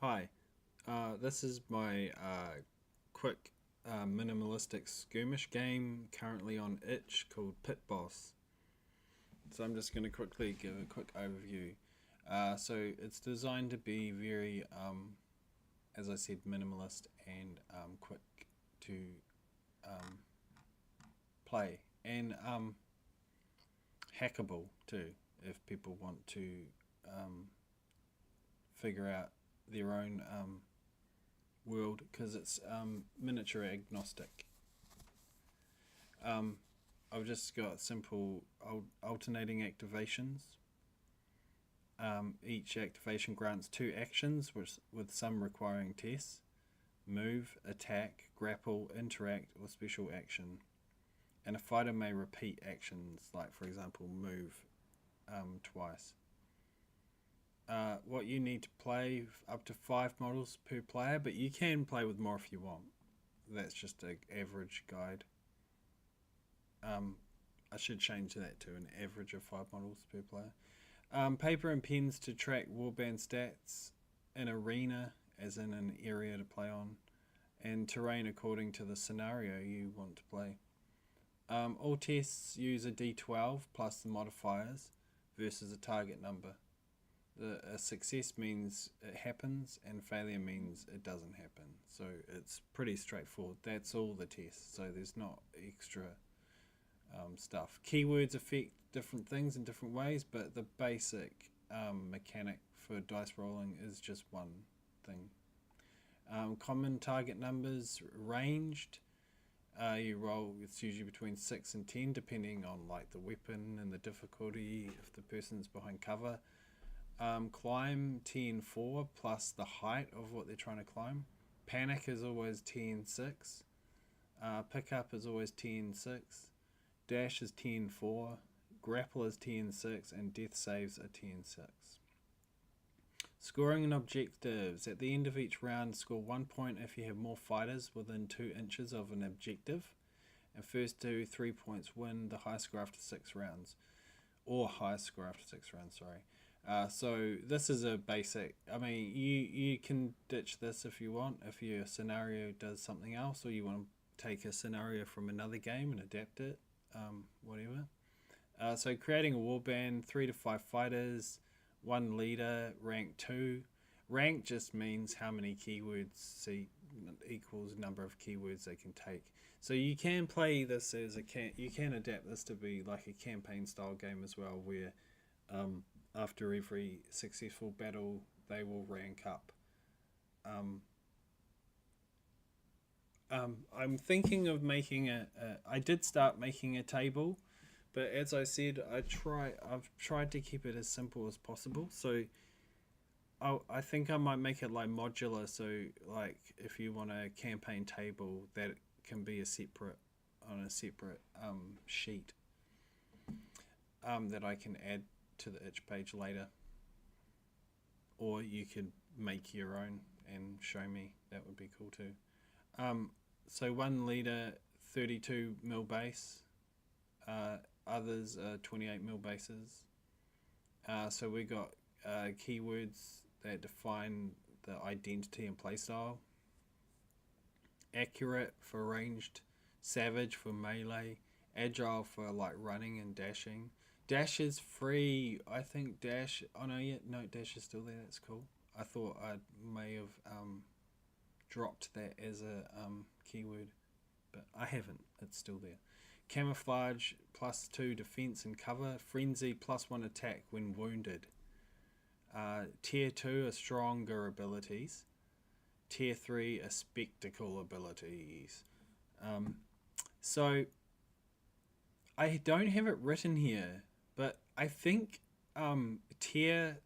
Hi, this is my quick minimalistic skirmish game currently on itch called PITBOSS. So I'm just going to quickly give a quick overview. So it's designed to be very, as I said, minimalist and quick to um, play and hackable too if people want to um, figure out their own world because it's miniature agnostic. Um, I've just got simple alternating activations. Each activation grants two actions with some requiring tests: move, attack, grapple, interact, or special action. And a fighter may repeat actions like, for example, move twice. What you need to play up to 5 models per player, but you can play with more if you want. That's just an average guide. I should change that to an average of 5 models per player. Paper and pens to track warband stats, an arena as in an area to play on, and terrain according to the scenario you want to play. All tests use a d12 plus the modifiers versus a target number. A success means it happens and failure means it doesn't happen. So it's pretty straightforward. That's all the tests. So there's not extra stuff. Keywords affect different things in different ways, but the basic mechanic for dice rolling is just one thing. Common target numbers ranged. You roll, it's usually between 6 and 10 depending on like the weapon and the difficulty if the person's behind cover. Climb TN4 plus the height of what they're trying to climb. Panic is always TN6. Pickup is always TN6. Dash is TN4. Grapple is TN6. And death saves are TN6. Scoring and objectives. At the end of each round, score 1 point if you have more fighters within 2 inches of an objective. And first to 3 points win the high score after 6 rounds. Or highest score after 6 rounds, sorry. So this is a basic. I mean, you can ditch this if you want, if your scenario does something else, or you want to take a scenario from another game and adapt it, whatever. So creating a warband, 3 to 5 fighters, 1 leader, rank 2. Rank just means how many keywords equals number of keywords they can take. So you can play this as you can adapt this to be like a campaign style game as well, where after every successful battle, they will rank up. I'm thinking of making I did start making a table, but as I said, I've tried to keep it as simple as possible. So I think I might make it like modular. So like if you want a campaign table, that can be on a separate sheet that I can add to the itch page later, or you could make your own and show me. That would be cool too. So 1 leader, 32 mil base, others are 28 mil bases. So we got keywords that define the identity and playstyle. Accurate for ranged, savage for melee, agile for like running and dashing. Dash is free. I think Dash. Oh no, yeah, no, Dash is still there. That's cool. I thought I may have dropped that as a keyword, but I haven't. It's still there. Camouflage +2 defense and cover. Frenzy +1 attack when wounded. Tier 2 are stronger abilities. Tier 3 are spectacle abilities. So I don't have it written here, but I think tier.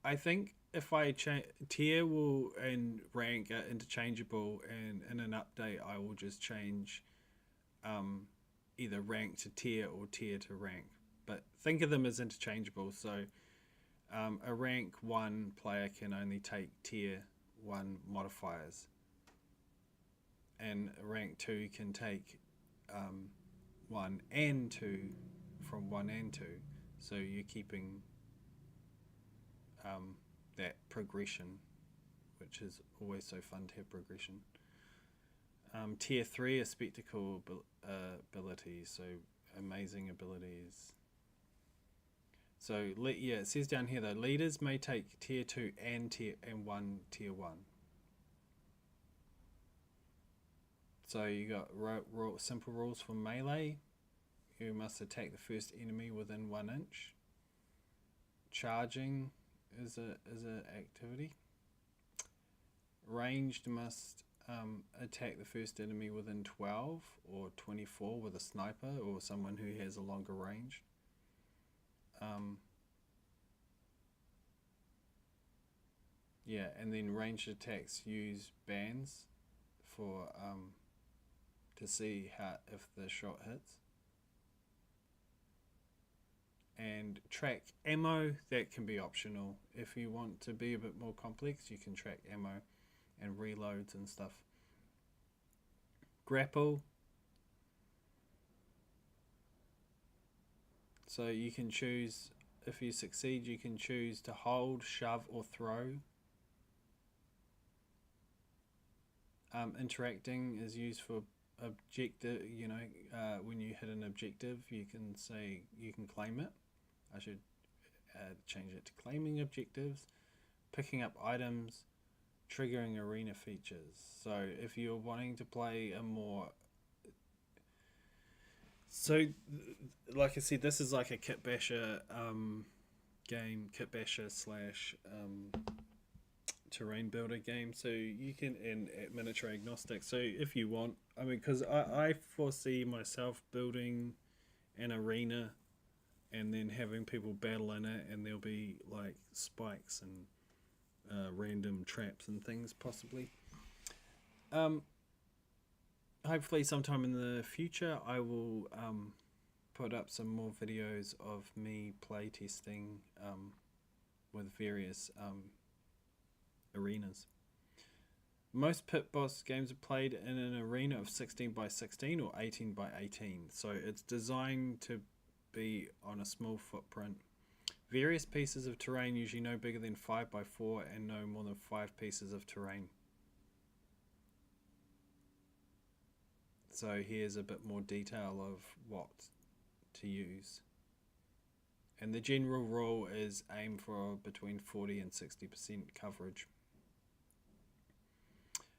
I think if I change tier will and rank are interchangeable, and in an update I will just change either rank to tier or tier to rank. But think of them as interchangeable. So a rank 1 player can only take tier 1 modifiers, and a rank 2 can take 1 and 2 from 1 and 2. So you're keeping that progression, which is always so fun to have progression. Tier 3 is spectacle abilities, so amazing abilities. So yeah, it says down here though, leaders may take tier 2 and tier 1. So you got simple rules for melee. You must attack the first enemy within 1 inch. Charging is a activity. Ranged must attack the first enemy within 12 or 24 with a sniper or someone who has a longer range. Yeah, and then ranged attacks use bands for to see if the shot hits. And track ammo, that can be optional. If you want to be a bit more complex, you can track ammo and reloads and stuff. Grapple. So you can choose, if you succeed, you can choose to hold, shove, or throw. Interacting is used for objective, when you hit an objective, you can say, you can claim it. I should change it to claiming objectives, picking up items, triggering arena features. So if you're wanting to play a more... So, like I said, this is like a kit basher game, kit basher / terrain builder game. So you can, and miniature agnostic. So if you want, I mean, because I foresee myself building an arena and then having people battle in it, and there'll be like spikes and random traps and things possibly. Hopefully sometime in the future I will put up some more videos of me play testing with various arenas. Most PITBOSS games are played in an arena of 16 by 16 or 18 by 18, so it's designed to be on a small footprint. Various pieces of terrain, usually no bigger than 5 by 4 and no more than 5 pieces of terrain. So here's a bit more detail of what to use. And the general rule is aim for between 40 and 60% coverage.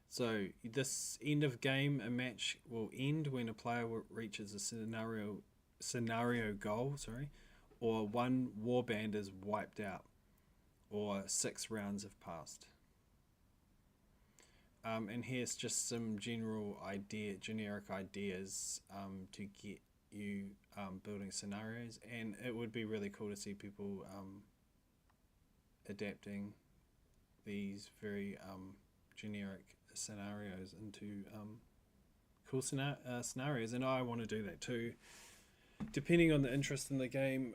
So this end of game, a match will end when a player reaches a scenario goal, or one warband is wiped out, or 6 rounds have passed. And here's just some generic ideas to get you building scenarios, and it would be really cool to see people adapting these very generic scenarios into cool scenarios, and I want to do that too. Depending on the interest in the game,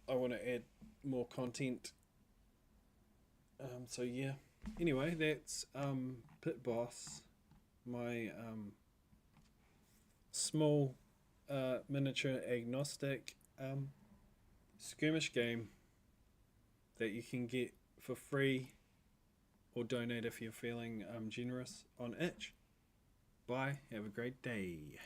I want to add more content. So yeah. Anyway, that's PITBOSS, my small miniature agnostic skirmish game that you can get for free or donate if you're feeling generous on itch. Bye, have a great day.